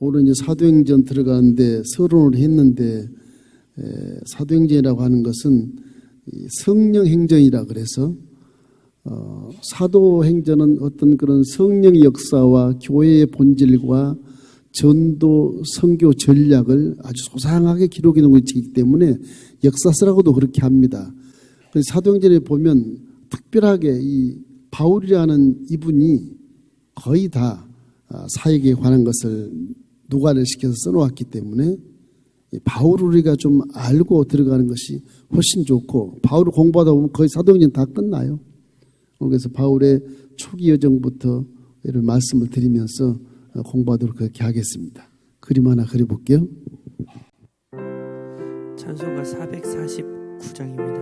오늘 이제 사도행전 들어가는데 서론을 했는데 사도행전이라고 하는 것은 성령 행전이라 그래서 사도행전은 어떤 그런 성령의 역사와 교회의 본질과 전도 선교 전략을 아주 소상하게 기록해 놓은 것이기 때문에 역사서라고도 그렇게 합니다. 그래서 사도행전에 보면 특별하게 이 바울이라는 이분이 거의 다 사역에 관한 것을 누가를 시켜서 써놓았기 때문에 바울을 우리가 좀 알고 들어가는 것이 훨씬 좋고, 바울을 공부하다 보면 거의 사도행전 다 끝나요. 그래서 바울의 초기 여정부터 이런 말씀을 드리면서 공부하도록 그렇게 하겠습니다. 그림 하나 그려볼게요. 찬송가 449장입니다.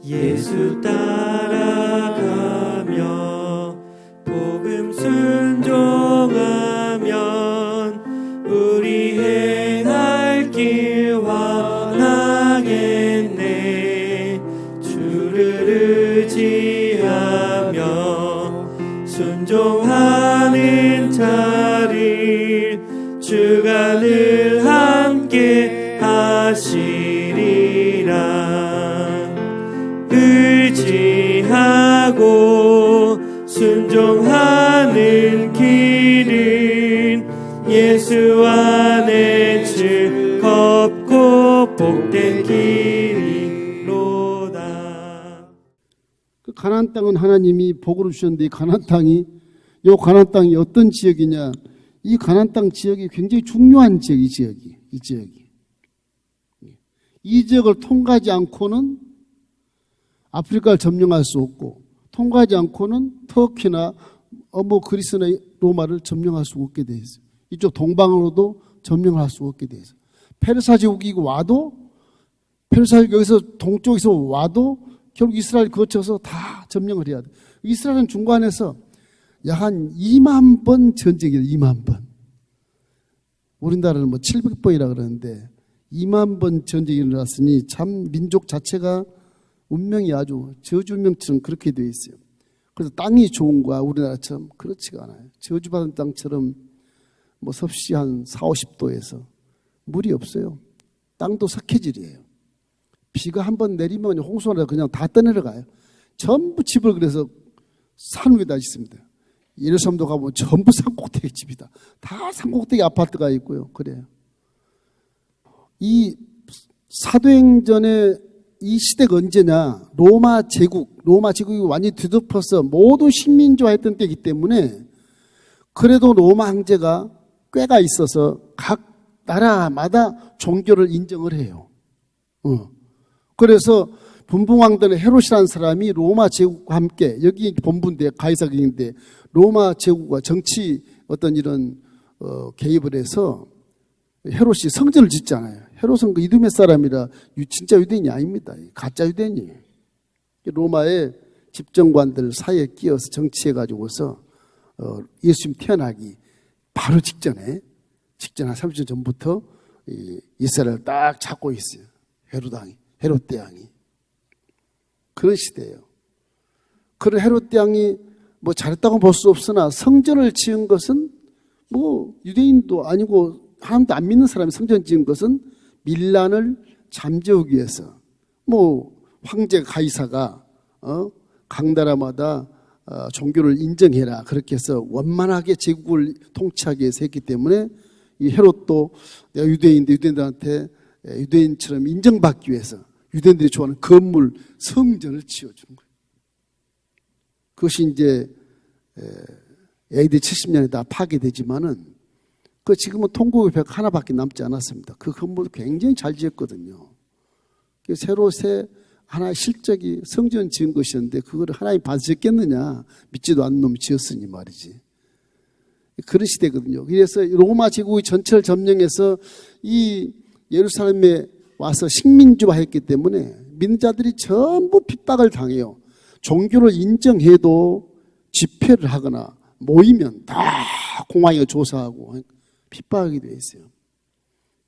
예수 따라가며 복음 순종하면 우리 행할 길 완하겠네. 주를 의지하며 순종하는 자를 주가 늘 함께 하시리라. 의지하고 순종하는 길은 예수 안에 즐겁고 복된 길이로다. 그 가나안 땅은 하나님이 복으로 주셨는데, 이 가나안 땅이 어떤 지역이냐? 이 가나안 땅 지역이 굉장히 중요한 지역, 이 지역이. 이 지역을 통과하지 않고는 아프리카를 점령할 수 없고, 통과하지 않고는 터키나 그리스나 로마를 점령할 수 없게 돼 있어요. 이쪽 동방으로도 점령할 수 없게 돼 있어요. 페르사 제국이 와도, 페르사 여기서 동쪽에서 와도 결국 이스라엘 거쳐서 다 점령을 해야 돼. 이스라엘은 중간에서 약 한 2만 번 전쟁이에요. 2만 번. 우리나라는 700번이라 그러는데 2만 번 전쟁이 일어났으니 참 민족 자체가 운명이 아주 저주운명처럼 그렇게 되어 있어요. 그래서 땅이 좋은 거야. 우리나라처럼 그렇지가 않아요. 저주받은 땅처럼 섭씨 한 40~50도에서 물이 없어요. 땅도 석회질이에요. 비가 한번 내리면 홍수가 그냥 다 떠내려가요. 전부 집을 그래서 산 위에다 짓습니다. 예루살렘도 가보면 전부 산꼭대기 집이다. 다 산꼭대기 아파트가 있고요. 그래요. 이 사도행전의 이 시대가 언제냐? 로마 제국이 완전히 뒤덮어서 모두 식민지화했던 때이기 때문에, 그래도 로마 황제가 꾀가 있어서 각 나라마다 종교를 인정을 해요. 그래서 분봉왕들의 헤롯이라는 사람이 로마 제국과 함께, 여기 본부인데 가이사경인데 로마 제국과 정치 어떤 이런 개입을 해서 헤롯이 성전을 짓잖아요. 헤롯은 그 이두메 사람이라 진짜 유대인이 아닙니다. 가짜 유대인이에요. 로마의 집정관들 사이에 끼어서 정치해가지고서 예수님 태어나기 바로 직전에 한 30년 전부터 이스라엘을 딱 잡고 있어요. 헤롯 대왕이. 그런 시대예요. 그런 헤롯 대왕이 잘했다고 볼 수 없으나 성전을 지은 것은 유대인도 아니고 하나님도 안 믿는 사람이 성전 지은 것은 밀란을 잠재우기 위해서, 황제 가이사가 각 나라마다 종교를 인정해라 그렇게 해서 원만하게 제국을 통치하기 위해서 했기 때문에, 이 헤롯도 내가 유대인인데 유대인들한테 유대인처럼 인정받기 위해서 유대인들이 좋아하는 건물 성전을 지어준 거예요. 그것이 이제 AD 70년에 다 파괴되지만은, 지금은 통곡의 벽 하나밖에 남지 않았습니다. 그 건물을 굉장히 잘 지었거든요. 새로 하나의 실적이 성전 지은 것이었는데, 그거를 하나님 받으셨겠느냐? 믿지도 않는 놈이 지었으니 말이지. 그런 시대거든요. 그래서 로마 제국의 전체를 점령해서 이 예루살렘에 와서 식민지화했기 때문에 믿는 자들이 전부 핍박을 당해요. 종교를 인정해도 집회를 하거나 모이면 다 공항에 조사하고 핍박하게 되어 있어요.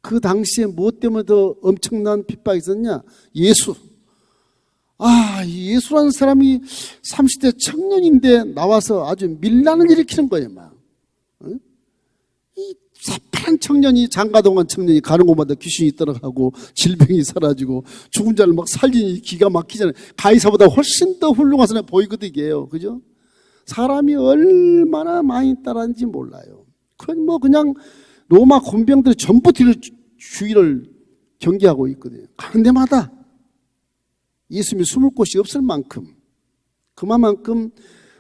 그 당시에 무엇 때문에 더 엄청난 핍박이 있었냐? 예수. 이 예수라는 사람이 30대 청년인데 나와서 아주 밀란을 일으키는 거예요, 막. 이 새파란 청년이, 장가동한 청년이 가는 곳마다 귀신이 떠나가고 질병이 사라지고 죽은 자를 막 살리니 기가 막히잖아요. 가이사보다 훨씬 더 훌륭한 사람이 보이거든, 이게요. 그죠? 사람이 얼마나 많이 따랐는지 몰라요. 그냥 로마 군병들이 전부 뒤를 주위를 경계하고 있거든요. 가는 데마다 예수님이 숨을 곳이 없을 만큼, 그만큼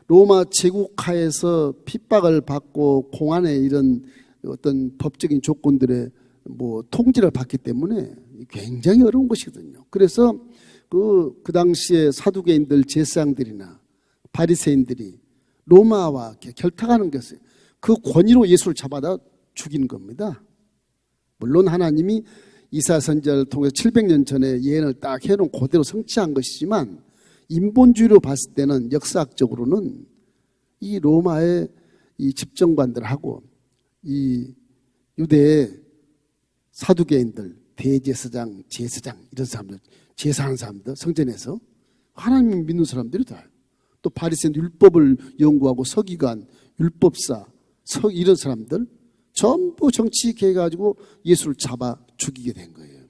로마 제국하에서 핍박을 받고 공안의 이런 어떤 법적인 조건들의 통제를 받기 때문에 굉장히 어려운 것이거든요. 그래서 그 당시에 사두개인들, 제사장들이나 바리새인들이 로마와 결탁하는 것을, 그 권위로 예수를 잡아다 죽이는 겁니다. 물론 하나님이 이사야 선지자를 통해서 700년 전에 예언을 딱 해놓은 그대로 성취한 것이지만, 인본주의로 봤을 때는 역사학적으로는 이 로마의 이 집정관들하고 이 유대의 사두개인들, 대제사장, 제사장, 이런 사람들, 제사하는 사람들, 성전에서 하나님 믿는 사람들이 다, 또 바리새인, 율법을 연구하고 서기관, 율법사, 이런 사람들 전부 정치해가지고 예수를 잡아 죽이게 된 거예요.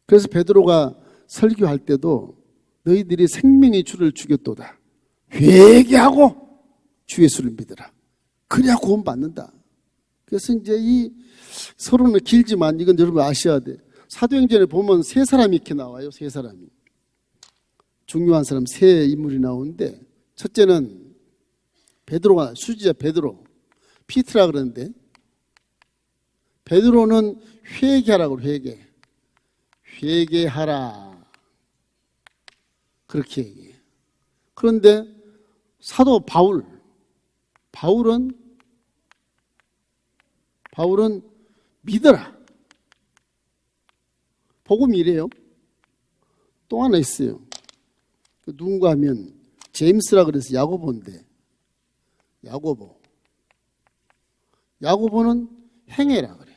그래서 베드로가 설교할 때도 너희들이 생명의 주를 죽였도다, 회개하고 주 예수를 믿으라, 그래야 구원받는다. 그래서 이제 이 서론은 길지만 이건 여러분 아셔야 돼. 사도행전에 보면 세 사람이 이렇게 나와요. 세 사람이. 중요한 사람 세 인물이 나오는데, 첫째는 베드로가, 수지자 베드로, 피트라 그러는데, 베드로는 회개하라고, 회개하라, 그렇게 얘기해요. 그런데 사도 바울은 믿어라, 복음이 이래요. 또 하나 있어요. 누군가 하면 제임스라 그래서 야고보인데, 야고보는 행해라 그래.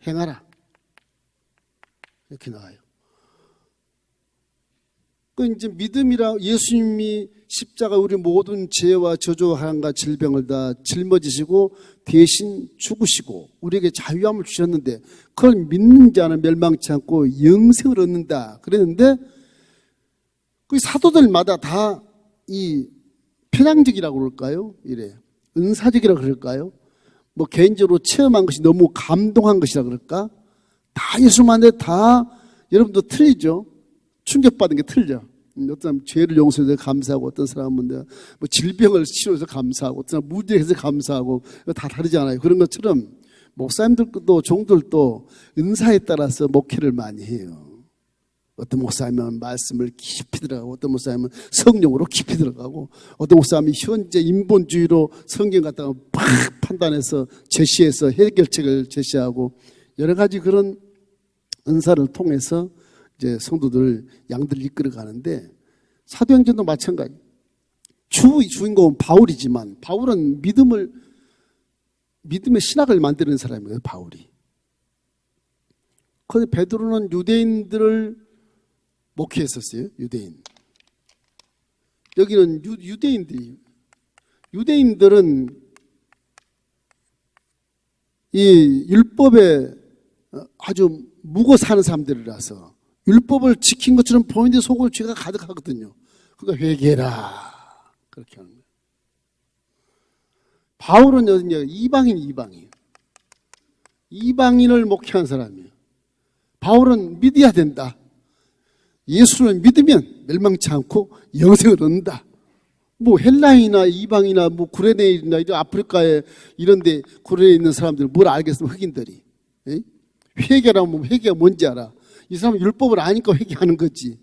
행하라, 이렇게 나와요. 그 이제 믿음이라, 예수님이 십자가 우리 모든 죄와 저주함과 질병을 다 짊어지시고 대신 죽으시고 우리에게 자유함을 주셨는데, 그걸 믿는 자는 멸망치 않고 영생을 얻는다 그랬는데, 그 사도들마다 다 이 편향적이라고 그럴까요? 이래. 은사적이라고 그럴까요? 개인적으로 체험한 것이 너무 감동한 것이라 그럴까? 다 예수만데 다 여러분도 틀리죠? 충격받은 게 틀려. 어떤 사람은 죄를 용서해서 감사하고, 어떤 사람은 질병을 치료해서 감사하고, 어떤 사람은 무죄해서 감사하고, 다 다르잖아요. 그런 것처럼 목사님들도 종들도 은사에 따라서 목회를 많이 해요. 어떤 목사님은 말씀을 깊이 들어가고, 어떤 목사님은 성령으로 깊이 들어가고, 어떤 목사님이 현재 인본주의로 성경 갖다가 팍 판단해서 제시해서 해결책을 제시하고, 여러 가지 그런 은사를 통해서 이제 성도들, 양들을 이끌어 가는데, 사도행전도 마찬가지. 주인공은 바울이지만, 바울은 믿음의 신학을 만드는 사람이에요, 바울이. 그런데 베드로는 유대인들을 목회했었어요, 유대인. 여기는 유대인들은 이 율법에 아주 묵어 사는 사람들이라서 율법을 지킨 것처럼 보이는데 속으로 죄가 가득하거든요. 그러니까 회개해라, 그렇게 하는 거예요. 바울은 어디냐? 이방인을 목회한 사람이에요. 바울은 믿어야 된다. 예수를 믿으면 멸망치 않고 영생을 얻는다. 헬라인이나 이방이나 구레네이나 이런 아프리카에 이런데 구레네에 있는 사람들 뭘 알겠으면 흑인들이. 회개라면 회개가 뭔지 알아. 이 사람은 율법을 아니까 회개하는 거지.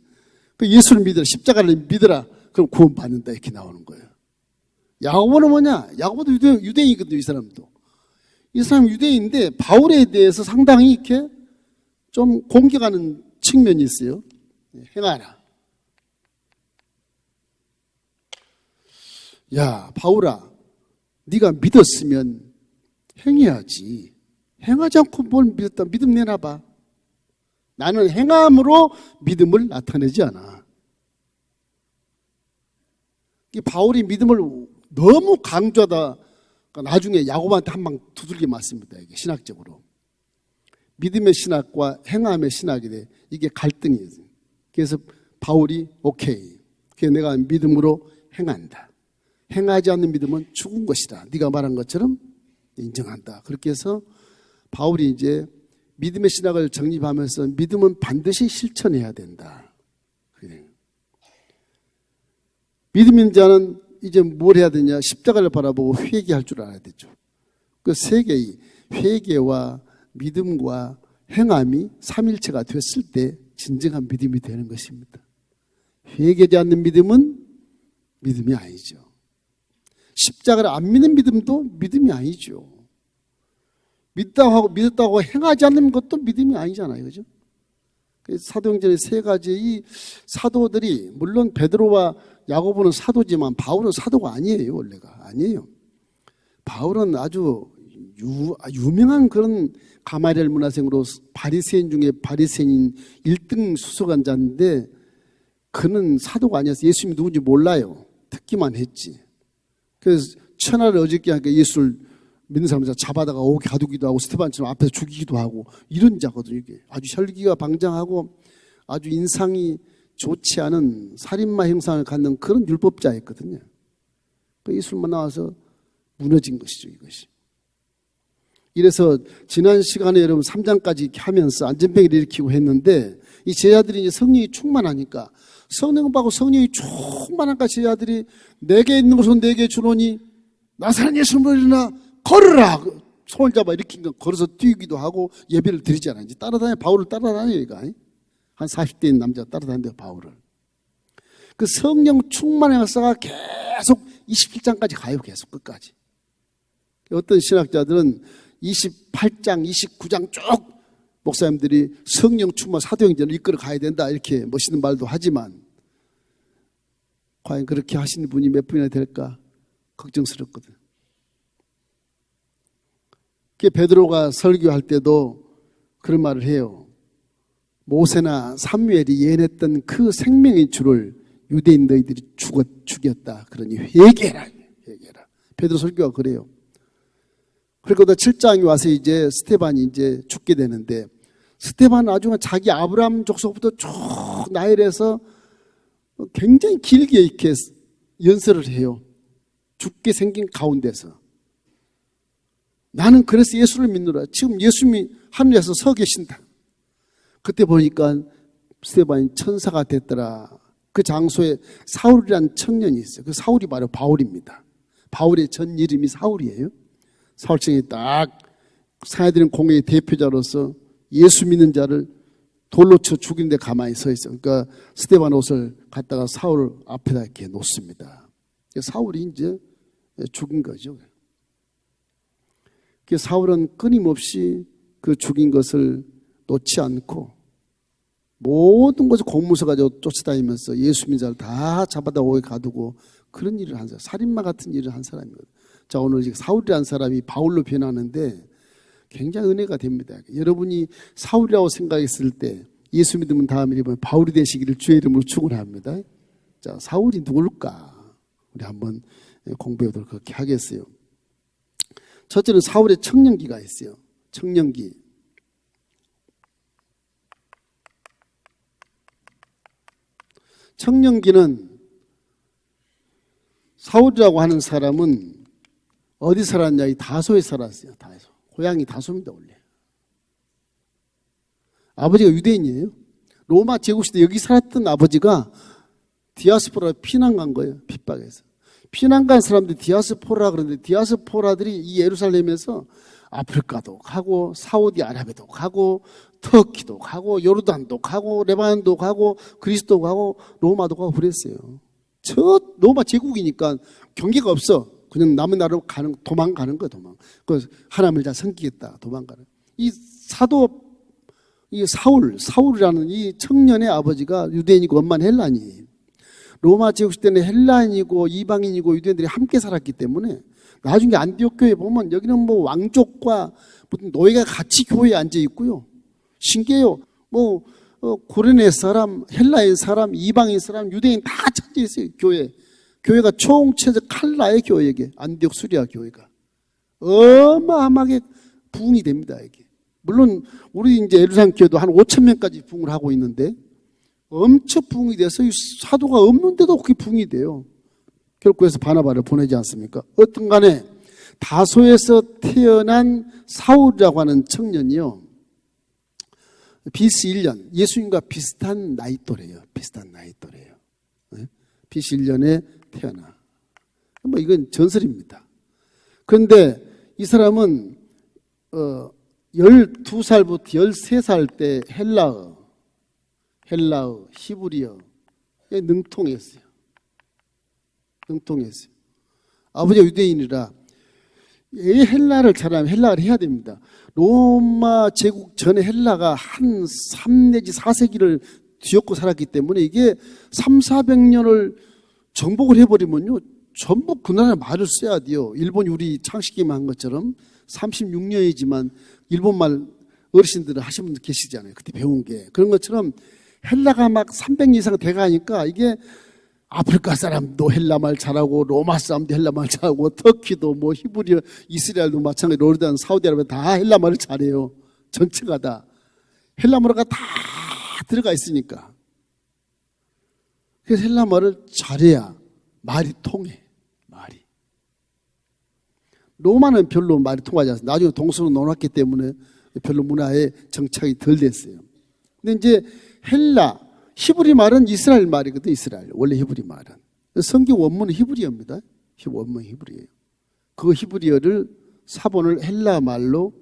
예수를 믿으라, 십자가를 믿으라, 그럼 구원받는다, 이렇게 나오는 거예요. 야고보는 뭐냐? 야고보도 유대인이거든요, 이 사람도. 이 사람 유대인인데 바울에 대해서 상당히 이렇게 좀 공격하는 측면이 있어요. 행하라. 야, 바울아, 네가 믿었으면 행해야지. 행하지 않고 뭘 믿었다. 믿음 내놔봐. 나는 행함으로 믿음을 나타내지 않아. 이 바울이 믿음을 너무 강조하다 나중에 야고보한테 한 방 두들겨 맞습니다. 이게 신학적으로. 믿음의 신학과 행함의 신학이 돼. 이게 갈등이에요. 그래서 바울이 오케이. 그래서 내가 믿음으로 행한다. 행하지 않는 믿음은 죽은 것이다. 네가 말한 것처럼 인정한다. 그렇게 해서 바울이 이제 믿음의 신학을 정립하면서 믿음은 반드시 실천해야 된다. 믿음 있는 자는 이제 뭘 해야 되냐? 십자가를 바라보고 회개할 줄 알아야 되죠. 그 세 개의 회개와 믿음과 행함이 삼일체가 됐을 때 진정한 믿음이 되는 것입니다. 회개하지 않는 믿음은 믿음이 아니죠. 십자가를 안 믿는 믿음도 믿음이 아니죠. 믿었다고 하고 행하지 않는 것도 믿음이 아니잖아요. 그죠? 사도행전의 세 가지의 이 사도들이, 물론 베드로와 야고보는 사도지만 바울은 사도가 아니에요. 원래가 아니에요. 바울은 아주 유명한 그런 가마리엘 문화생으로 바리새인 중에 바리새인 1등 수석관자인데 그는 사도가 아니어서 예수님이 누군지 몰라요. 듣기만 했지. 그래서 천하를 어저께 하니까 예수를 믿는 사람들 잡아다가 오게 가두기도 하고 스테반처럼 앞에서 죽이기도 하고 이런 자거든요. 이게 아주 혈기가 방장하고 아주 인상이 좋지 않은 살인마 형상을 갖는 그런 율법자였거든요. 그 예술만 나와서 무너진 것이죠, 이것이. 이래서 지난 시간에 여러분 3장까지 이렇게 하면서 안전병을 일으키고 했는데 이 제자들이 이제 성령이 충만하니까 성령을 받고 성령이 충만하니까 제자들이 내게 있는 것은 내게 주노니 나사렛 예수님으로 일어나 걸으라! 손을 잡아 일으킨 걸어서 뛰기도 하고 예배를 드리잖아요. 이제 따라다녀, 바울을 따라다녀요, 이거. 한 40대인 남자가 따라다닌대요, 바울을. 그 성령 충만한 역사가 계속 27장까지 가요, 계속 끝까지. 어떤 신학자들은 28장, 29장 쭉 목사님들이 성령 충만 사도행전을 이끌어 가야 된다, 이렇게 멋있는 말도 하지만, 과연 그렇게 하시는 분이 몇 분이나 될까? 걱정스럽거든. 그 베드로가 설교할 때도 그런 말을 해요. 모세나 사무엘이 예언했던 그 생명의 주를 유대인 너희들이 죽였다. 그러니 회개해라. 베드로 설교가 그래요. 그리고 7장에 와서 이제 스데반이 이제 죽게 되는데 스데반은 아주 자기 아브라함 족속부터 쭉 나열해서 굉장히 길게 이렇게 연설을 해요. 죽게 생긴 가운데서. 나는 그래서 예수를 믿노라. 지금 예수님이 하늘에서 서 계신다. 그때 보니까 스데반이 천사가 됐더라. 그 장소에 사울이라는 청년이 있어요. 그 사울이 바로 바울입니다. 바울의 전 이름이 사울이에요. 사울청이 딱 사야되는 공회의 대표자로서 예수 믿는 자를 돌로 쳐 죽이는데 가만히 서 있어요. 그러니까 스데반 옷을 갖다가 사울 앞에다 이렇게 놓습니다. 사울이 이제 죽인 거죠. 사울은 끊임없이 그 죽인 것을 놓지 않고 모든 것을 공문서 가지고 쫓아다니면서 예수 믿는 자를 다 잡아다 오게 가두고 그런 일을 한 사람, 살인마 같은 일을 한 사람이거든요. 자, 오늘 사울이라는 사람이 바울로 변하는데 굉장히 은혜가 됩니다. 여러분이 사울이라고 생각했을 때 예수 믿으면 다음 일이 보면 바울이 되시기를 주의 이름으로 축원합니다. 자, 사울이 누굴까? 우리 한번 공부해보도록 그렇게 하겠어요. 첫째는 사울의 청년기가 있어요. 청년기. 청년기는 사울이라고 하는 사람은 어디 살았냐? 이 다소에 살았어요. 다소. 고향이 다소입니다, 원래. 아버지가 유대인이에요. 로마 제국시대 여기 살았던 아버지가 디아스포라로 피난 간 거예요. 핍박해서. 피난 간 사람들이 디아스포라 그러는데 디아스포라들이 이 예루살렘에서 아프리카도 가고 사우디아라비아도 가고 터키도 가고 요르단도 가고 레바논도 가고 그리스도 가고 로마도 가고 그랬어요. 저 로마 제국이니까 경계가 없어. 그냥 남의 나라로 도망가는 거야, 도망. 그 하나님을 잘 섬기겠다, 도망가는. 이 사울이라는 이 청년의 아버지가 유대인이고 엄마는 헬라인이에요. 로마 제국시 때는 헬라인이고 이방인이고 유대인들이 함께 살았기 때문에 나중에 안디옥 교회 보면 여기는 뭐 왕족과 무슨 노예가 같이 교회에 앉아 있고요. 신기해요. 뭐 고레네 사람, 헬라인 사람, 이방인 사람, 유대인 다 찾아 있어요. 교회가 총체적 칼라의 교회에게 안디옥 수리아 교회가 어마어마하게 부흥이 됩니다. 이게 물론 우리 이제 예루살렘 교회도 한 5천 명까지 부흥을 하고 있는데 엄청 부흥이 돼서 이 사도가 없는데도 그렇게 부흥이 돼요. 결국 그래서 바나바를 보내지 않습니까? 어떤 간에 다소에서 태어난 사울이라고 하는 청년이요. BC 1년, 예수님과 비슷한 나이 또래예요. 비슷한 나이 또래예요. BC 1년에 태어나. 뭐 이건 전설입니다. 그런데 이 사람은 12살부터 13살 때 헬라어, 히브리어에 능통했어요. 아버지가 유대인이라 헬라를 잘하면 헬라를 해야 됩니다. 로마 제국 전에 헬라가 한 3 내지 4세기를 뒤엎고 살았기 때문에 이게 300~400년을 정복을 해버리면요 전부 그 나라 말을 써야 돼요. 일본이 우리 창식기만 한 것처럼 36년이지만 일본말 어르신들은 하신 분들 계시잖아요. 그때 배운 게. 그런 것처럼 헬라가 막 300년 이상 돼가니까 이게 아프리카 사람도 헬라말 잘하고 로마 사람도 헬라말 잘하고 터키도 뭐 히브리어, 이스라엘도 마찬가지로 요르단, 사우디아라비아 다 헬라말을 잘해요. 전체가 다. 헬라말가 다 들어가 있으니까. 그래서 헬라말을 잘해야 말이 통해. 말이. 로마는 별로 말이 통하지 않습니다. 나중에 동서로 놓았기 때문에 별로 문화에 정착이 덜 됐어요. 근데 이제 히브리 말은 이스라엘 말이거든, 이스라엘. 원래 히브리 말은. 성경 원문은 히브리어입니다. 원문 히브리어예요. 그 히브리어를 사본을 헬라 말로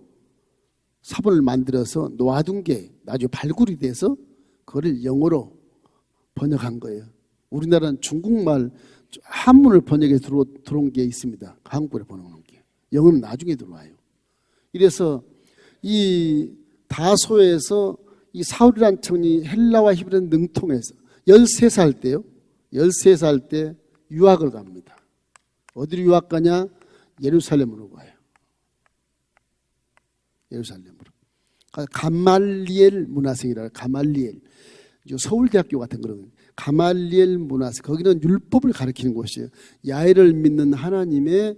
사본을 만들어서 놓아둔 게 나중에 발굴이 돼서 그거를 영어로 번역한 거예요. 우리나라는 중국말 한문을 번역해 들어온 게 있습니다. 한국어로 번역한 게. 영어는 나중에 들어와요. 이래서 이 다소에서 이 사울이라는 청년이 헬라와 히브리어는 능통해서 13살 때요. 13살 때 유학을 갑니다. 어디로 유학 가냐? 예루살렘으로 가요. 예루살렘으로. 가말리엘 문화생이라 가말리엘. 서울대학교 같은 그런 가말리엘 문화생. 거기는 율법을 가르치는 곳이에요. 야훼를 믿는 하나님의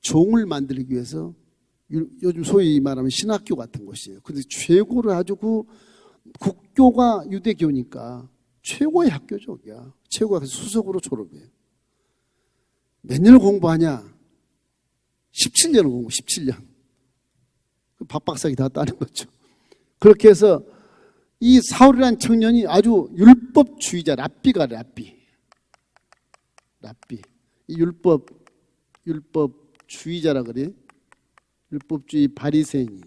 종을 만들기 위해서 요즘 소위 말하면 신학교 같은 곳이에요. 근데 최고로 아주 국교가 유대교니까 최고의 학교죠. 최고가 수석으로 졸업해요. 몇 년을 공부하냐? 17년을 공부, 17년. 박박사기 다 따는 거죠. 그렇게 해서 이 사울이라는 청년이 아주 율법주의자, 랍비가 랍비. 이 율법주의자라 그래요. 율법주의 바리새인이.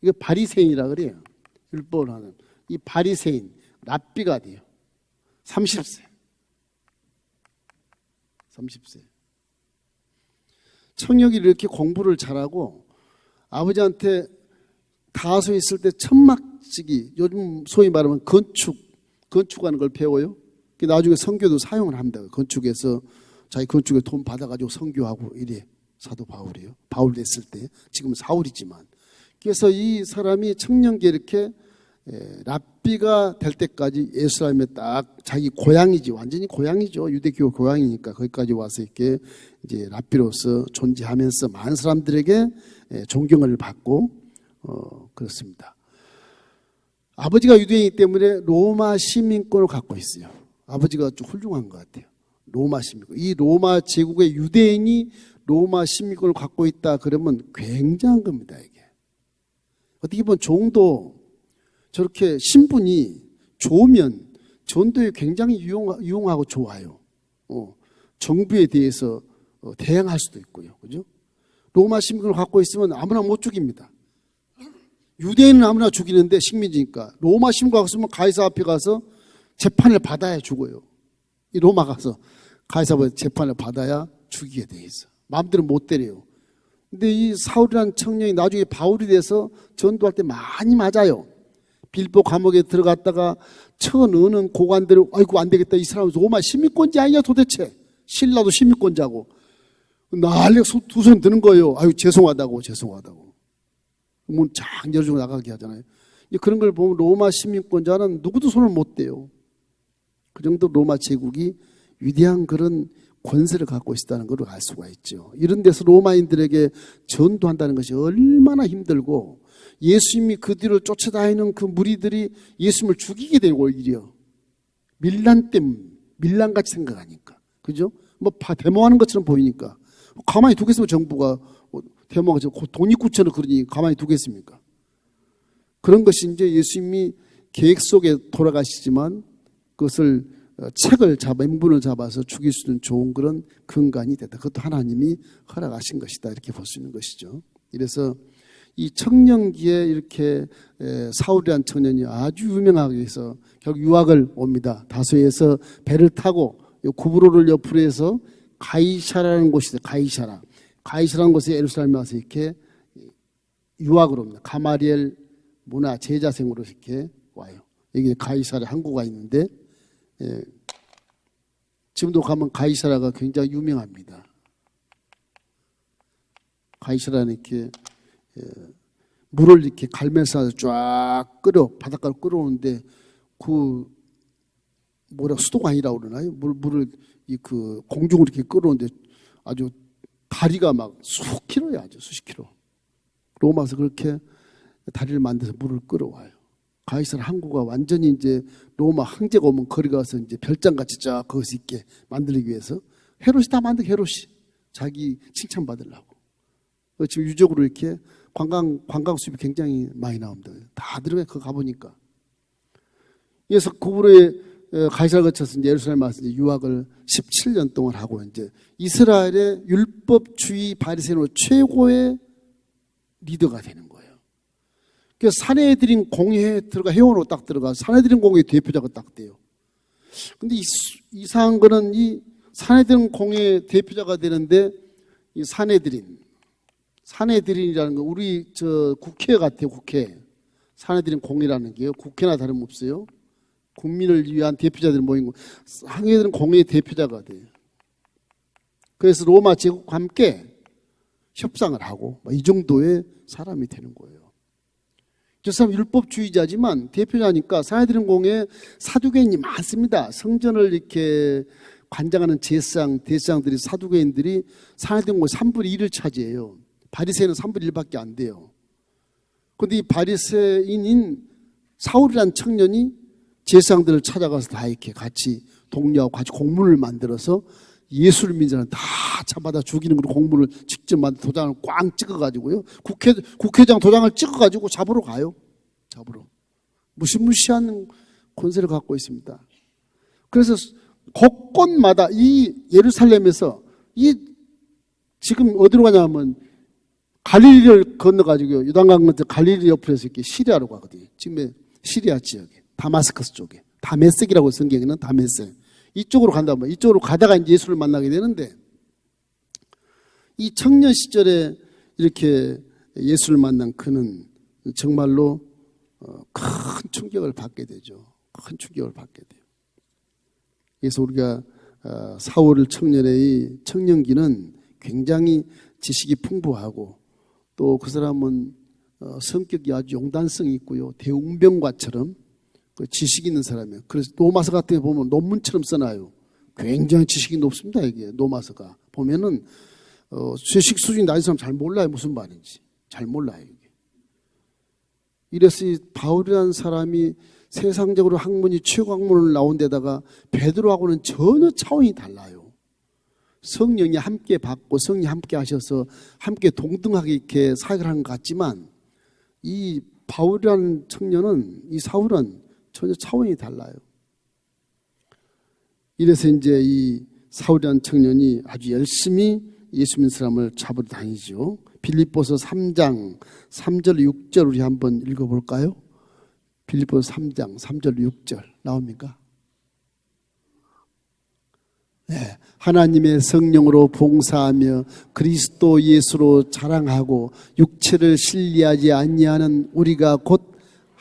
이거 바리새인이라 그래요. 율법을 하는. 이 바리새인, 랍비가 돼요. 30세. 청력이 이렇게 공부를 잘하고 아버지한테 다소에 있을 때 천막지기, 요즘 소위 말하면 건축하는 걸 배워요. 나중에 선교도 사용을 합니다. 건축에서 자기 건축에 돈 받아가지고 선교하고 이래. 사도 바울이에요. 바울 됐을 때. 지금은 사울이지만. 그래서 이 사람이 청년기에 이렇게 랍비가 될 때까지 예루살렘에 딱 자기 고향이지. 완전히 고향이죠. 유대교 고향이니까 거기까지 와서 이렇게 이제 랍비로서 존재하면서 많은 사람들에게 존경을 받고 그렇습니다. 아버지가 유대인이기 때문에 로마 시민권을 갖고 있어요. 아버지가 좀 훌륭한 것 같아요. 로마 시민권. 이 로마 제국의 유대인이 로마 시민권을 갖고 있다 그러면 굉장한 겁니다. 이게 어떻게 보면 종도 저렇게 신분이 좋으면 전도에 굉장히 유용하고 좋아요. 정부에 대해서 대항할 수도 있고요. 그죠? 로마 시민권을 갖고 있으면 아무나 못 죽입니다. 유대인은 아무나 죽이는데 식민지니까 로마 시민권 갖고 있으면 가이사 앞에 가서 재판을 받아야 죽어요. 이 로마 가서 가이사 앞에 재판을 받아야 죽이게 돼 있어. 마음대로 못 때려요. 근데 이 사울이라는 청년이 나중에 바울이 돼서 전도할 때 많이 맞아요. 빌보 감옥에 들어갔다가 쳐넣는 고관대로 아이고 안 되겠다. 이 사람은 로마 시민권자 아니냐 도대체. 신라도 시민권자고. 난리가 두 손 드는 거예요. 아유, 죄송하다고. 문 쫙 열어주고 나가게 하잖아요. 그런 걸 보면 로마 시민권자는 누구도 손을 못 대요. 그 정도 로마 제국이 위대한 그런 권세를 갖고 있다는 걸 알 수가 있죠. 이런 데서 로마인들에게 전도한다는 것이 얼마나 힘들고, 예수님이 그 뒤로 쫓아다니는 그 무리들이 예수님을 죽이게 되고, 오히려 밀란같이 생각하니까, 그죠? 뭐 데모하는 것처럼 보이니까 가만히 두겠으면, 정부가 데모가 돈이구처럼 그러니 가만히 두겠습니까? 그런 것이 이제 예수님이 계획 속에 돌아가시지만 그것을 맹분을 잡아서 죽일 수 있는 좋은 그런 근간이 됐다. 그것도 하나님이 허락하신 것이다. 이렇게 볼 수 있는 것이죠. 이래서 이 청년기에 이렇게 사울이라는 청년이 아주 유명하게 해서 결국 유학을 옵니다. 다소에서 배를 타고 구브로를 옆으로 해서 가이사라는 곳이 있어요. 가이사라는 곳에 예루살렘에 와서 이렇게 유학을 옵니다. 가마리엘 문화 제자생으로 이렇게 와요. 여기 가이사라 항구가 있는데, 지금도 가면 가이사라가 굉장히 유명합니다. 가이사라는 이렇게 물을 이렇게 갈면서 쫙 바닷가로 끌어오는데, 수도가 아니라고 그러나요? 물을 그 공중으로 이렇게 끌어오는데 아주 다리가 막 수십 킬로. 로마에서 그렇게 다리를 만들어서 물을 끌어와요. 가이사라 항구가 완전히 이제 로마 황제가 오면 거리 가서 이제 별장같이 쫙 거기서 있게 만들기 위해서 헤롯이 다 만든, 헤롯이 자기 칭찬받으려고. 지금 유적으로 이렇게 관광 수입이 굉장히 많이 나옵니다. 다 들어가 그 가보니까. 그래서 구브로에 가이사를 거쳐서 이제 예루살렘에 와서 이제 유학을 17년 동안 하고, 이제 이스라엘의 율법주의 바리새인으로 최고의 리더가 되는 거예요. 그래서 사내들인 공회에 회원으로 딱 들어가 사내들인 공회 대표자가 딱 돼요. 근데 이상한 거는 이 사내들인 공회 대표자가 되는데, 이 사내들인이라는 거 우리 국회 같아요. 국회. 사내들인 공회라는 게요. 국회나 다름없어요. 국민을 위한 대표자들이 모인 거. 사내들인 공회의 대표자가 돼요. 그래서 로마 제국과 함께 협상을 하고 이 정도의 사람이 되는 거예요. 저 사람 율법주의자지만 대표자니까 사내들인 공회에 사두개인이 많습니다. 성전을 이렇게 관장하는 대제사장들이, 사두개인들이 사내들인 공회 3분의 1을 차지해요. 바리새인은 3분의 1밖에 안 돼요. 그런데 이 바리새인인 사울이라는 청년이 제사장들을 찾아가서 다 이렇게 같이 독려하고 같이 공문을 만들어서 예수를 믿는 사람 다 잡아다 죽이는 걸로 공문을 직접 만든 도장을 꽝 찍어가지고요. 국회장 도장을 찍어가지고 잡으러 가요. 무시무시한 권세를 갖고 있습니다. 그래서 곳곳마다 이 예루살렘에서 지금 어디로 가냐면 갈릴리를 건너가지고 요단강 건너 갈릴리 옆에서 이렇게 시리아로 가거든요. 지금 시리아 지역에 다마스커스 쪽에 다메섹이라고 성경에는 다메섹. 이쪽으로 간다면 이쪽으로 가다가 이제 예수를 만나게 되는데, 이 청년 시절에 이렇게 예수를 만난 그는 정말로 큰 충격을 받게 되죠. 큰 충격을 받게 돼요. 그래서 우리가 사울 청년의 청년기는 굉장히 지식이 풍부하고, 또 그 사람은 성격이 아주 용단성이 있고요. 대웅병과처럼 그 지식이 있는 사람이에요. 그래서 로마서 같은 데 보면 논문처럼 써놔요. 굉장히 지식이 높습니다. 이게 로마서가 보면은 지식 수준이 낮은 사람 잘 몰라요. 무슨 말인지 잘 몰라요. 이게. 이래서 이 바울이라는 사람이 세상적으로 학문이 최고 학문을 나온 데다가 베드로하고는 전혀 차원이 달라요. 성령이 함께 받고 성령이 함께 하셔서 함께 동등하게 이렇게 사역을 하는 것 같지만, 이 바울이라는 청년은, 이 사울은 전혀 차원이 달라요. 이래서 이제 이 사울이라는 청년이 아주 열심히 예수 믿는 사람을 잡으러 다니죠. 빌립보서 3장 3절 6절 우리 한번 읽어볼까요? 빌립보서 3장 3절 6절 나옵니까? 네. 하나님의 성령으로 봉사하며 그리스도 예수로 자랑하고 육체를 신뢰하지 아니하는 우리가 곧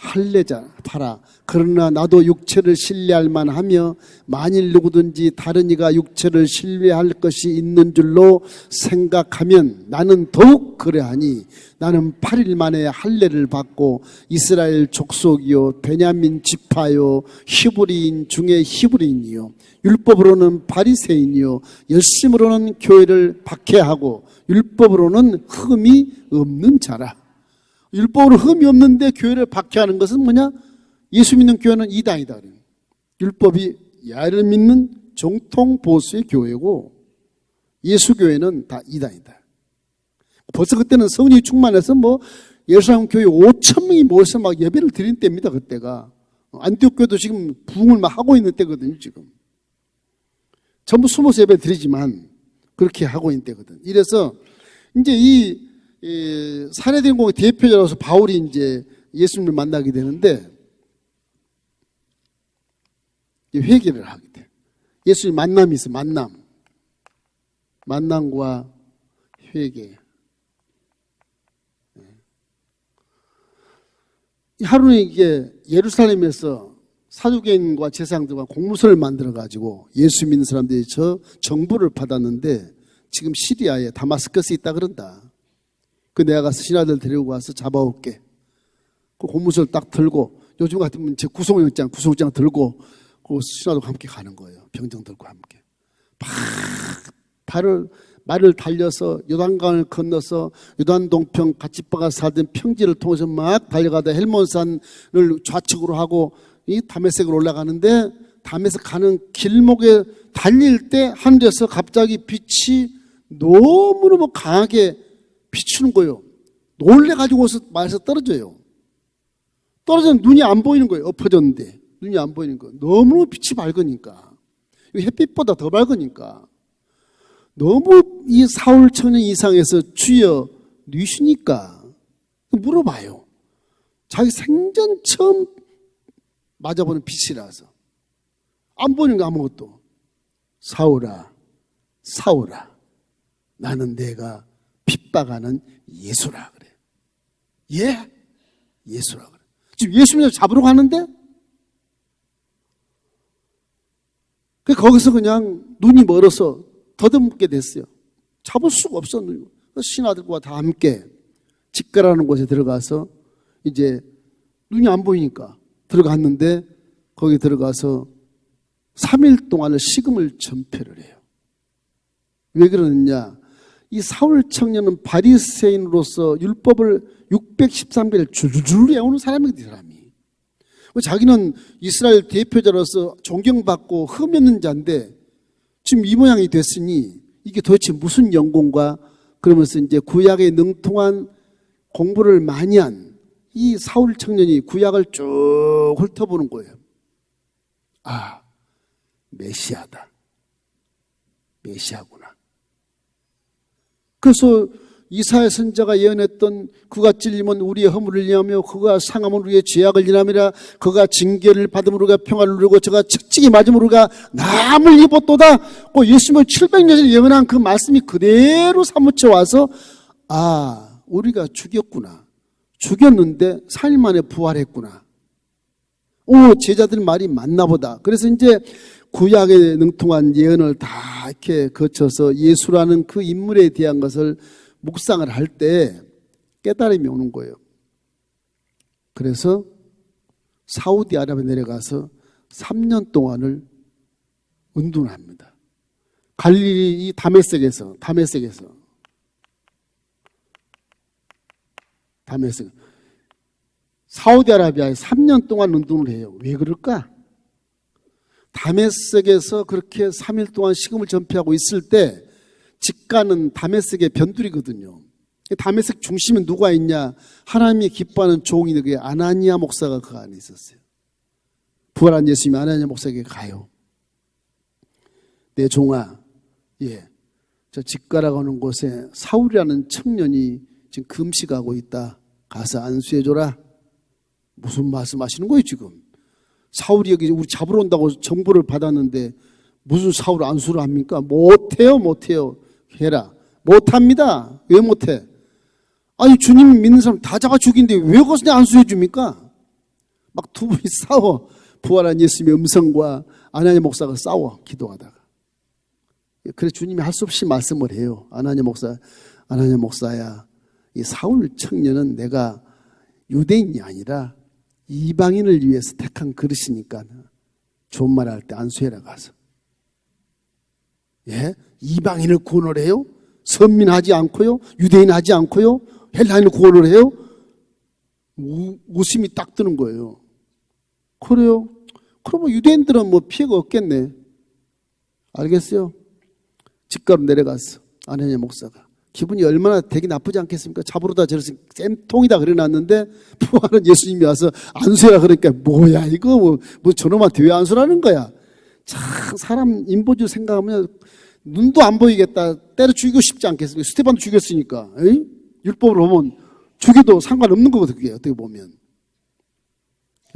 할례자 봐라. 그러나 나도 육체를 신뢰할 만하며 만일 누구든지 다른 이가 육체를 신뢰할 것이 있는 줄로 생각하면 나는 더욱 그러하니 나는 8일 만에 할례를 받고 이스라엘 족속이요 베냐민 지파요 히브리인 중에 히브리인이요 율법으로는 바리새인이요 열심으로는 교회를 박해하고 율법으로는 흠이 없는 자라. 율법으로 흠이 없는데 교회를 박해하는 것은 뭐냐? 예수 믿는 교회는 이단이다. 율법이 야를 믿는 정통 보수의 교회고 예수 교회는 다 이단이다. 벌써 그때는 성령이 충만해서 뭐 예루살렘 교회 5천 명이 모여서 막 예배를 드린 때입니다. 그때가 안티옥 교회도 지금 부흥을 막 하고 있는 때거든요. 지금 전부 숨어서 예배 드리지만 그렇게 하고 있는 때거든. 이래서 이제 이 사내대공의 대표자로서 바울이 이제 예수님을 만나게 되는데 회개를 하게 돼. 예수님 만남이 있어. 만남과 회개. 하루는 이게 예루살렘에서 사두개인과 제사장들과 공무서를 만들어 가지고 예수 믿는 사람들이 저 정보를 받았는데 지금 시리아에 다마스커스에 있다 그런다. 그 내가 가서 신하들 데리고 와서 잡아올게. 그 공무서를 딱 들고 요즘 같으면 제 구속영장 들고 그 신하들과 함께 가는 거예요. 병정들과 함께. 말을 달려서 요단강을 건너서 요단 동평 갓집바가 살던 평지를 통해서 막 달려가다 헬몬산을 좌측으로 하고 이 다메섹으로 올라가는데 다메섹 가는 길목에 달릴 때 하늘에서 갑자기 빛이 너무너무 강하게 비추는 거예요. 놀래가지고서 말에서 떨어져요. 떨어지면 눈이 안 보이는 거예요. 엎어졌는데 눈이 안 보이는 거예요. 너무 빛이 밝으니까 햇빛보다 더 밝으니까 너무 이 사울 청년 이상에서 주여 누이시니까 물어봐요. 자기 생전 처음 맞아보는 빛이라서 안 보이는 거 아무것도. 사울아 나는 내가 핍박하는 예수라 그래. 예? 예수라 그래. 지금 예수님을 잡으러 가는데 거기서 그냥 눈이 멀어서 더듬게 됐어요. 잡을 수가 없어. 신하들과 다 함께 직가라는 곳에 들어가서 이제 눈이 안 보이니까 들어갔는데 거기 들어가서 3일 동안을 식음을 전폐를 해요. 왜 그러느냐? 이 사울 청년은 바리새인으로서 율법을 613개를 줄줄 외우는 사람이거든요. 이 사람이. 자기는 이스라엘 대표자로서 존경받고 흠이 없는 자인데 지금 이 모양이 됐으니 이게 도대체 무슨 연공과 그러면서 이제 구약에 능통한 공부를 많이 한 이 사울 청년이 구약을 쭉 훑어보는 거예요. 아, 메시아다. 메시아구나. 그래서 이사야 선지자가 예언했던 그가 찔림은 우리의 허물을 인하며 그가 상함은 우리의 죄악을 인함이라 그가 징계를 받음으로 우리가 평화를 누리고 저가 책찍이 맞음으로 우리가 남을 입었도다. 예수님을 700년을 예언한 그 말씀이 그대로 사무쳐 와서 아, 우리가 죽였구나. 죽였는데 4일 만에 부활했구나. 제자들 말이 맞나 보다. 그래서 이제 구약에 능통한 예언을 다 이렇게 거쳐서 예수라는 그 인물에 대한 것을 묵상을 할 때 깨달음이 오는 거예요. 그래서 사우디아라비아에 내려가서 3년 동안을 운동을 합니다. 갈릴리 다메섹에서 사우디아라비아에 3년 동안 운동을 해요. 왜 그럴까? 다메섹에서 그렇게 3일 동안 식음을 전폐하고 있을 때 직가는 다메섹의 변두리거든요. 다메섹 중심에 누가 있냐? 하나님이 기뻐하는 종이 그게 아나니아 목사가 그 안에 있었어요. 부활한 예수님이 아나니아 목사에게 가요. 내 종아, 저 직가라고 하는 곳에 사울이라는 청년이 지금 금식하고 있다. 가서 안수해줘라. 무슨 말씀하시는 거예요 지금? 사울이 여기 우리 잡으러 온다고 정보를 받았는데 무슨 사울 안수를 합니까? 못해요. 해라. 못합니다. 왜 못해? 아니 주님 믿는 사람 다 잡아 죽인데 왜 거기서 안수해 줍니까? 막 두 분이 싸워. 부활한 예수님의 음성과 아나니아 목사가 싸워, 기도하다가. 그래 주님이 할 수 없이 말씀을 해요. 아나니아 목사야, 이 사울 청년은 내가 유대인이 아니라 이방인을 위해서 택한 그릇이니까 좋은 말 할 때 안수해라 가서. 예? 이방인을 구원을 해요? 선민하지 않고요? 유대인 하지 않고요? 헬라인을 구원을 해요? 웃음이 딱 드는 거예요. 그래요? 그러면 유대인들은 뭐 피해가 없겠네. 알겠어요? 집가로 내려갔어. 아나니아 목사가. 기분이 얼마나 되게 나쁘지 않겠습니까? 잡으러다 저래서 쌤통이다 그래놨는데 부활은 예수님이 와서 안수해라 그러니까 뭐야 이거 뭐 저놈한테 왜 안수라는 거야. 참 사람 인보주 생각하면 눈도 안 보이겠다. 때려 죽이고 싶지 않겠습니까? 스테반도 죽였으니까. 에이? 율법으로 보면 죽여도 상관없는 거거든 그게 어떻게 보면.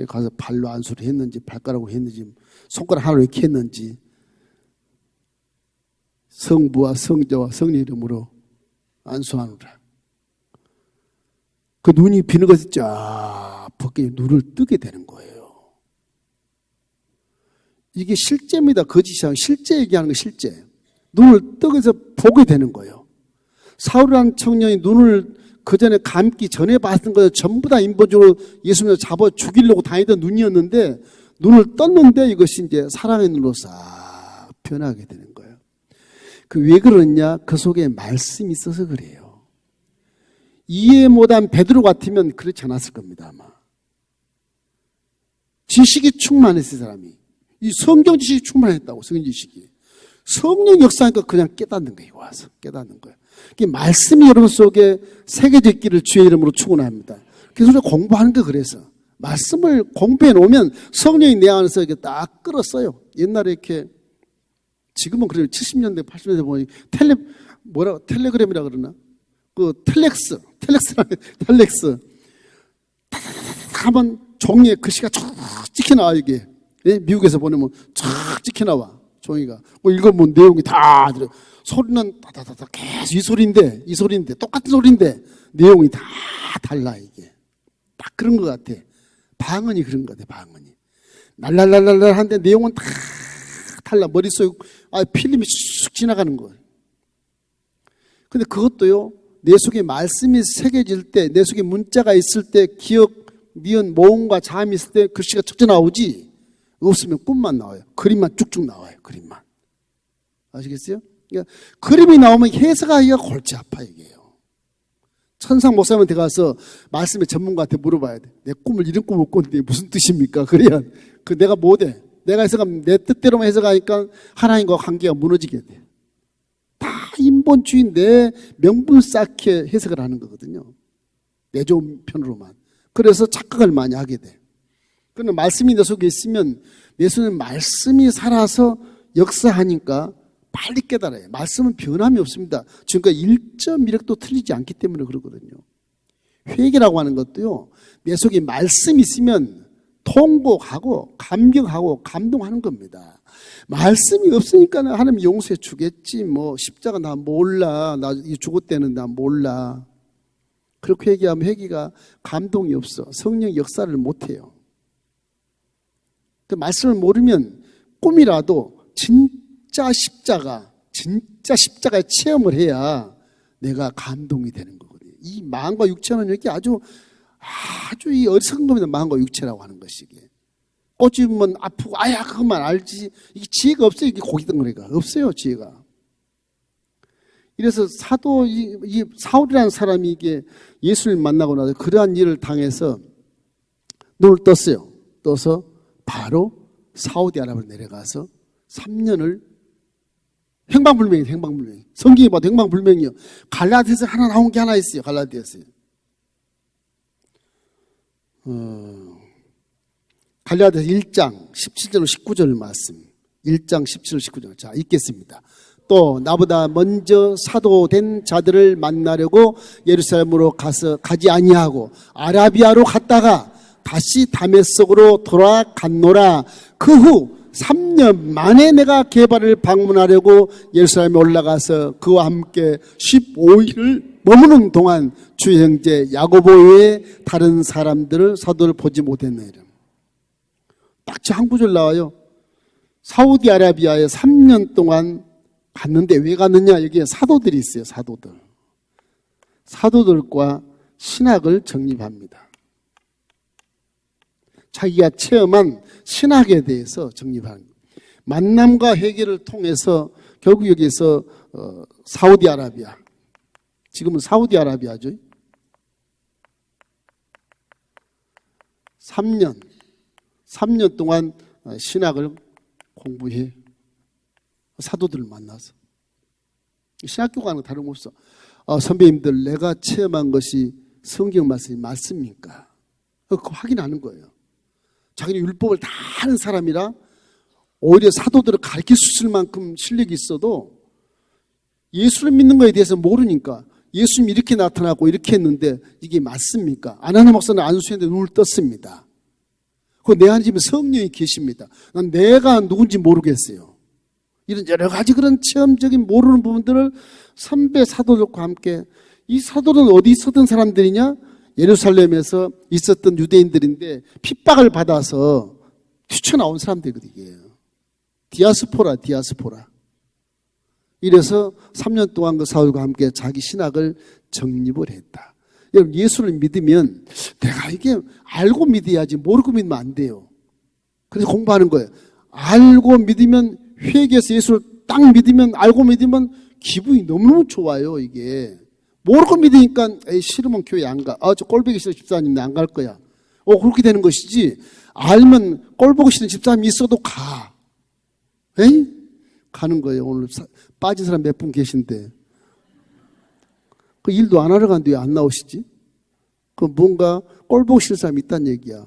가서 발로 안수를 했는지 발가락으로 했는지 손가락 하나로 이렇게 했는지 성부와 성자와 성령 이름으로 안수하노라. 그 눈이 비는 것이 쫙 벗겨 눈을 뜨게 되는 거예요. 이게 실제입니다. 거짓이 아니라 실제 얘기하는 거 실제. 눈을 뜨게서 보게 되는 거예요. 사울이라는 청년이 눈을 그 전에 감기 전에 봤던 거 전부 다 인본적으로 예수님을 잡아 죽이려고 다니던 눈이었는데 눈을 떴는데 이것이 이제 사랑의 눈으로 싹 변하게 되는 거예요. 그 왜 그러냐? 그 속에 말씀이 있어서 그래요. 이해 못한 베드로 같으면 그렇지 않았을 겁니다 아마. 지식이 충만했어요 사람이. 이 성경 지식이 충만했다고. 성경 지식이. 성령 역사니까 그냥 깨닫는 거예요. 와서 깨닫는 거예요. 말씀이 여러분 속에 새겨질 길을 주의 이름으로 축원합니다. 그래서 우리가 공부하는 거 그래서 말씀을 공부해 놓으면 성령이 내 안에서 이렇게 딱 끌었어요. 옛날에 이렇게 지금은 그래요. 70년대 80년대 보니 텔레그램이라 그러나 그 텔렉스 하면 종이에 글씨가 쫙 찍혀 나와 이게. 예? 미국에서 보내면 쫙 찍혀 나와 종이가. 뭐 읽어보면 내용이 다 들어. 소리는 다다다다 계속 이 소리인데 똑같은 소리인데 내용이 다 달라 이게. 딱 그런 것 같아. 방언이 그런 것 같아. 방언이 날랄랄랄랄 하는데 내용은 다 달라. 머릿속에 필름이 쑥 지나가는 거예요. 근데 그것도요 내 속에 말씀이 새겨질 때, 내 속에 문자가 있을 때, 기억, 니은, 모음과 자음이 있을 때 글씨가 적져 나오지. 없으면 꿈만 나와요. 그림만 쭉쭉 나와요. 그림만. 아시겠어요? 그러니까 그림이 나오면 해석하기가 골치 아파 이게요. 천상 목사님한테 가서 말씀의 전문가한테 물어봐야 돼. 내 꿈을 이런 꿈을 꿨는데 무슨 뜻입니까? 그래야 내가 못해. 내가 해석하면 내 뜻대로만 해석하니까 하나님과 관계가 무너지게 돼. 다 인본주의 내 명분 쌓게 해석을 하는 거거든요. 내 좋은 편으로만. 그래서 착각을 많이 하게 돼. 그런데 말씀이 내 속에 있으면 내 속에 말씀이 살아서 역사하니까 빨리 깨달아요. 말씀은 변함이 없습니다. 지금까지 1.1획도 틀리지 않기 때문에 그러거든요. 회개라고 하는 것도요. 내 속에 말씀이 있으면 통곡하고 감격하고 감동하는 겁니다. 말씀이 없으니까 하나님 용서해 주겠지. 뭐 십자가 나 몰라. 나 죽었다는 나 몰라. 그렇게 회개하면 회개가 감동이 없어. 성령 역사를 못해요. 말씀을 모르면 꿈이라도 진짜 십자가의 체험을 해야 내가 감동이 되는 거거든요. 이 마음과 육체는 이렇게 아주 이 어리석은 겁니다. 마음과 육체라고 하는 것이. 꼬집으면 아프고 아야 그것만 알지. 이게 지혜가 없어요. 이게 고기덩어리가 없어요. 지혜가. 이래서 이 사울이라는 사람이 이게 예수를 만나고 나서 그러한 일을 당해서 눈을 떴어요. 떠서 바로 사우디아라비아로 내려가서 3년을 행방불명이에요. 성경에 봐도 행방불명이요. 갈라디아서 하나 나온 게 하나 있어요. 갈라디아서. 갈라디아서 1장 17절 19절 말씀. 1장 17절 19절. 자, 읽겠습니다. 또 나보다 먼저 사도된 자들을 만나려고 예루살렘으로 가지 아니하고 아라비아로 갔다가 다시 다메섹으로 돌아갔노라. 그 후 3년 만에 내가 게바를 방문하려고 예루살렘에 올라가서 그와 함께 15일을 머무는 동안 주 형제 야고보 외에 다른 사도를 보지 못했느니라. 딱 한 구절 나와요. 사우디아라비아에 3년 동안 갔는데 왜 갔느냐? 여기에 사도들이 있어요. 사도들. 사도들과 신학을 정립합니다. 자기가 체험한 신학에 대해서 정립하는 거예요. 만남과 회개를 통해서 결국 여기서 사우디아라비아, 지금은 사우디아라비아죠. 3년 동안 신학을 공부해. 사도들을 만나서. 신학교과는 다름없어. 선배님들, 내가 체험한 것이 성경 말씀이 맞습니까? 그거 확인하는 거예요. 자기는 율법을 다 아는 사람이라 오히려 사도들을 가르칠 수 있을 만큼 실력이 있어도 예수를 믿는 것에 대해서 모르니까 예수님이 이렇게 나타나고 이렇게 했는데 이게 맞습니까? 안하나 목사는 안수했는데 눈을 떴습니다. 내 안에 지금 성령이 계십니다. 난 내가 누군지 모르겠어요. 이런 여러 가지 그런 체험적인 모르는 부분들을 선배 사도들과 함께, 이 사도는 어디 있었던 사람들이냐? 예루살렘에서 있었던 유대인들인데 핍박을 받아서 튀쳐나온 사람들이거든요. 디아스포라. 이래서 3년 동안 그 사울과 함께 자기 신학을 정립을 했다. 여러분, 예수를 믿으면 내가 이게 알고 믿어야지 모르고 믿으면 안 돼요. 그래서 공부하는 거예요. 알고 믿으면, 회개해서 예수를 딱 믿으면, 알고 믿으면 기분이 너무너무 좋아요. 이게 모르고 믿으니까 싫으면 교회 안 가. 저 꼴보기 싫은 집사님 안 갈 거야. 그렇게 되는 것이지. 알면 꼴보기 싫은 집사님이 있어도 가. 가는 거예요. 오늘 빠진 사람 몇 분 계신데 그 일도 안 하러 가는데 왜 안 나오시지? 그 뭔가 꼴보기 싫은 사람이 있다는 얘기야.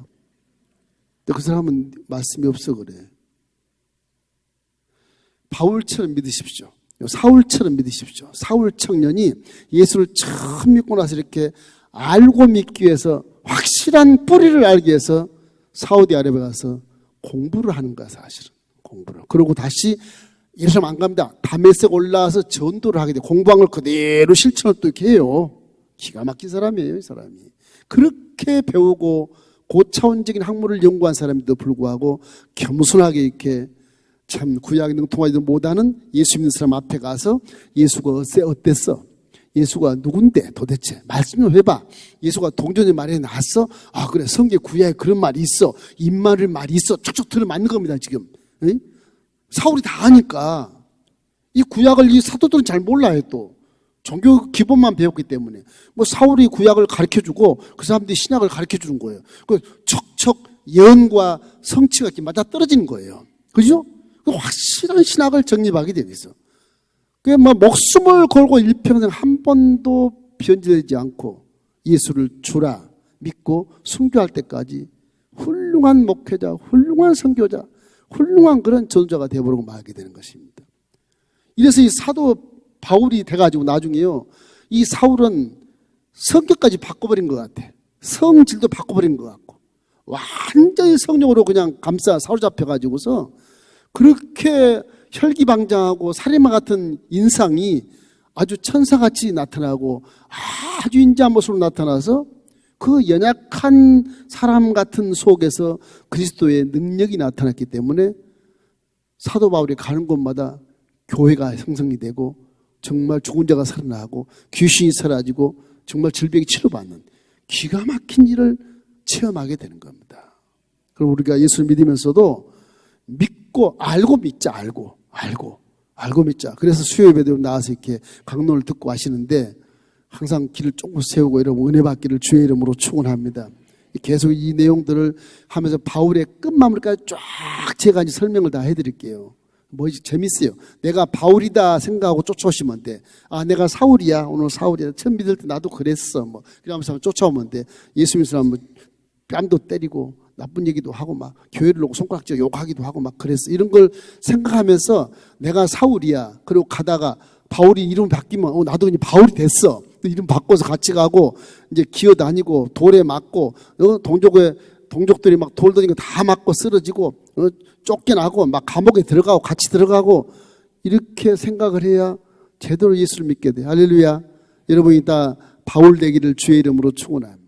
근데 그 사람은 말씀이 없어 그래. 바울처럼 믿으십시오. 사울처럼 믿으십시오. 사울 청년이 예수를 처음 믿고 나서 이렇게 알고 믿기 위해서, 확실한 뿌리를 알기 위해서 사우디아라비아 가서 공부를 하는 거야, 사실은. 공부를. 그러고 다시 예루살렘 안 갑니다. 다메섹 올라와서 전도를 하게 돼. 공부한 걸 그대로 실천을 또 이렇게 해요. 기가 막힌 사람이에요, 이 사람이. 그렇게 배우고 고차원적인 학문을 연구한 사람에도 불구하고 겸손하게 이렇게 참 구약에 능통하지도 못하는 예수 믿는 사람 앞에 가서 예수가 어땠어? 예수가 누군데 도대체? 말씀 좀 해봐. 예수가 동전의 말에 나왔어? 그래, 성경 구약에 그런 말이 있어. 입말을 말이 있어. 쭉쭉 들어맞는 겁니다, 지금. 응? 사울이 다 아니까. 이 구약을 이 사도들은 잘 몰라요, 또. 종교 기본만 배웠기 때문에. 사울이 구약을 가르쳐주고 그 사람들이 신약을 가르쳐주는 거예요. 척척 예언과 성취가 이렇게 맞아 떨어지는 거예요. 그죠? 확실한 신학을 정립하게 되어 있어. 목숨을 걸고 일평생 한 번도 변질되지 않고 예수를 주라 믿고 순교할 때까지 훌륭한 목회자, 훌륭한 선교자, 훌륭한 그런 전도자가 되어버리고 말게 되는 것입니다. 이래서 이 사도 바울이 돼가지고 나중에요, 이 사울은 성격까지 바꿔버린 것 같아. 성질도 바꿔버린 것 같고 완전히 성령으로 그냥 사로잡혀가지고서 그렇게 혈기방장하고 살인마 같은 인상이 아주 천사같이 나타나고 아주 인자한 모습으로 나타나서 그 연약한 사람 같은 속에서 그리스도의 능력이 나타났기 때문에 사도 바울이 가는 곳마다 교회가 형성이 되고 정말 죽은 자가 살아나고 귀신이 사라지고 정말 질병이 치료받는 기가 막힌 일을 체험하게 되는 겁니다. 그럼 우리가 예수를 믿으면서도 믿고 알고 믿자. 알고 믿자. 그래서 수요 예배대로 나와서 이렇게 강론을 듣고 하시는데 항상 길을 조금 세우고 여러분 은혜 받기를 주의 이름으로 축원합니다. 계속 이 내용들을 하면서 바울의 끝마무리까지 쫙 제가 이제 설명을 다 해드릴게요. 재밌어요. 내가 바울이다 생각하고 쫓아오시면 돼. 내가 사울이야. 오늘 사울이야. 처음 믿을 때 나도 그랬어. 그러면서 쫓아오면 돼. 예수 믿는 사람은 뺨도 때리고 나쁜 얘기도 하고 교회를 놓고 손가락질 욕하기도 하고 그랬어. 이런 걸 생각하면서 내가 사울이야. 그리고 가다가 바울이 이름 바뀌면 나도 이제 바울이 됐어. 이름 바꿔서 같이 가고 이제 기어다니고 돌에 맞고 동족들이 돌 던지고 다 맞고 쓰러지고 쫓겨나고 감옥에 들어가고 같이 들어가고 이렇게 생각을 해야 제대로 예수를 믿게 돼. 할렐루야. 여러분이 다 바울 되기를 주의 이름으로 축원합니다.